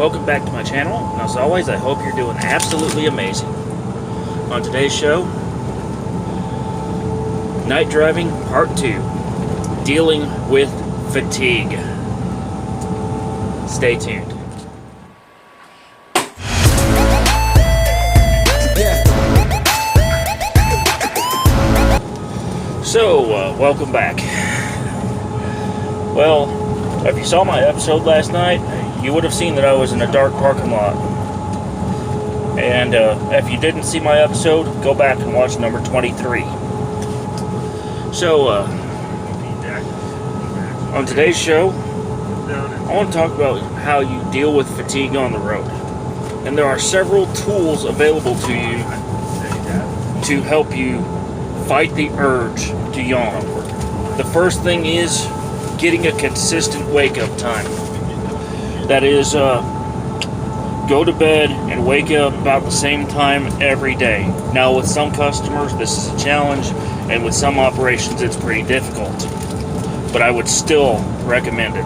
Welcome back to my channel, and as always, I hope you're doing absolutely amazing. On today's show, night driving part 2, dealing with fatigue. Stay tuned. So, welcome back. Well, if you saw my episode last night, you would have seen that I was in a dark parking lot. And if you didn't see my episode, go back and watch number 23. So, on today's show, I want to talk about how you deal with fatigue on the road. And there are several tools available to you to help you fight the urge to yawn. The first thing is getting a consistent wake-up time. That is, go to bed and wake up about the same time every day. Now, with some customers, this is a challenge, and with some operations, it's pretty difficult. But I would still recommend it.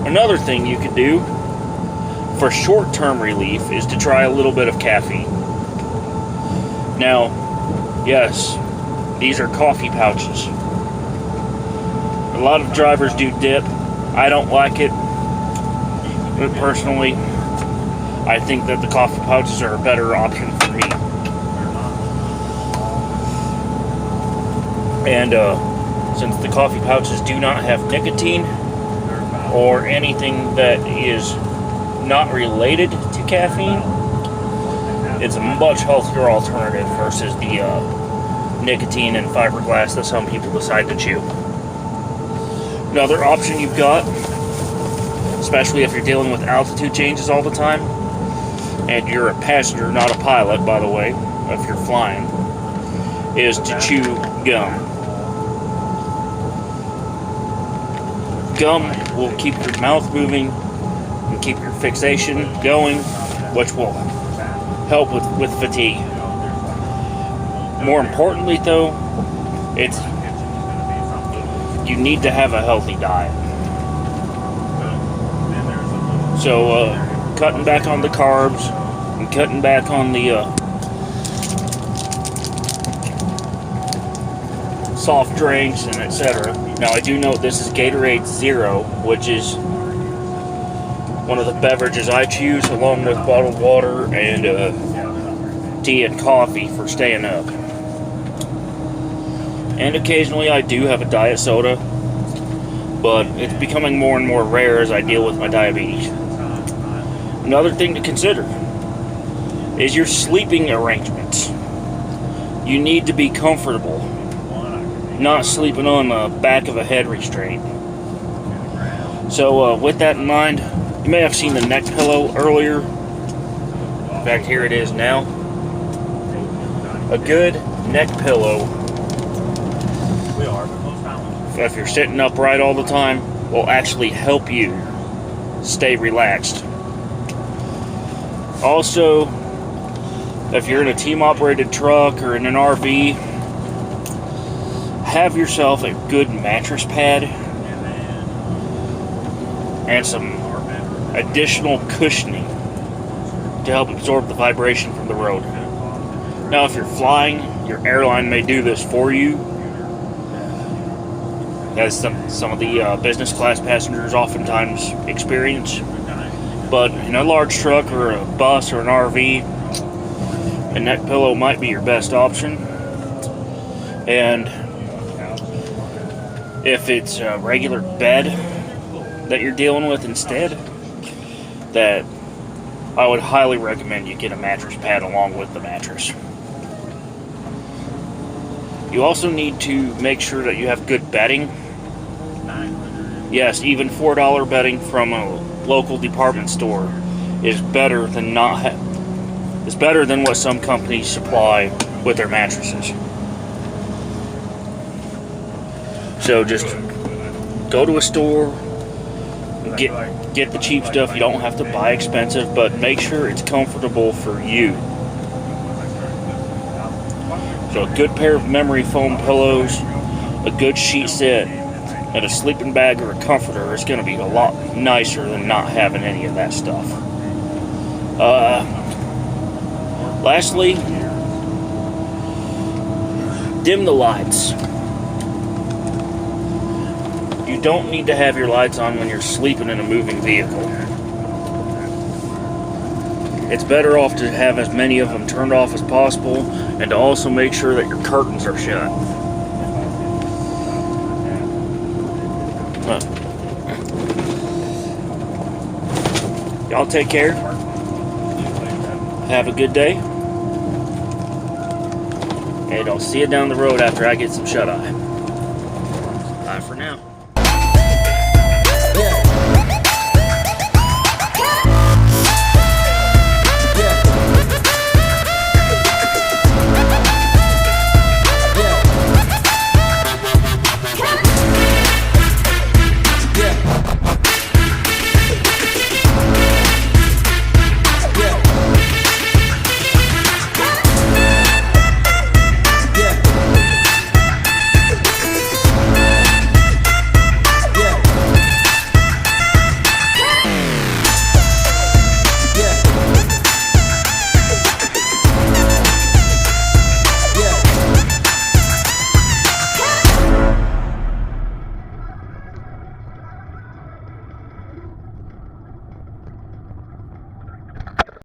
Another thing you can do for short-term relief is to try a little bit of caffeine. Now, yes, these are coffee pouches. A lot of drivers do dip. I don't like it. But personally, I think that the coffee pouches are a better option for me. And since the coffee pouches do not have nicotine or anything that is not related to caffeine, it's a much healthier alternative versus the nicotine and fiberglass that some people decide to chew. Another option you've got, especially if you're dealing with altitude changes all the time, and you're a passenger, not a pilot, by the way, if you're flying, is to chew gum. Gum will keep your mouth moving and keep your fixation going, which will help with fatigue. More importantly, though, you need to have a healthy diet. So, cutting back on the carbs and cutting back on the soft drinks and etc. Now, I do note this is Gatorade Zero, which is one of the beverages I choose, along with bottled water and tea and coffee for staying up. And occasionally I do have a diet soda, but it's becoming more and more rare as I deal with my diabetes. Another thing to consider is your sleeping arrangements. You need to be comfortable, not sleeping on the back of a head restraint. So with that in mind, you may have seen the neck pillow earlier. In fact, here it is now. A good neck pillow, if you're sitting upright all the time, will actually help you stay relaxed. Also, if you're in a team-operated truck or in an RV, have yourself a good mattress pad and some additional cushioning to help absorb the vibration from the road. Now, if you're flying, your airline may do this for you, as some of the business class passengers oftentimes experience. But in a large truck or a bus or an RV, a neck pillow might be your best option. And if it's a regular bed that you're dealing with instead, that I would highly recommend you get a mattress pad along with the mattress. You also need to make sure that you have good bedding. Yes, even $4 bedding from a local department store is better than is better than what some companies supply with their mattresses. So just go to a store, get the cheap stuff. You don't have to buy expensive, but make sure it's comfortable for you. So a good pair of memory foam pillows, a good sheet set, and a sleeping bag or a comforter is going to be a lot nicer than not having any of that stuff. Lastly, dim the lights. You don't need to have your lights on when you're sleeping in a moving vehicle. It's better off to have as many of them turned off as possible, and to also make sure that your curtains are shut. Y'all take care. Have a good day. And I'll see you down the road after I get some shut-eye. Bye for now.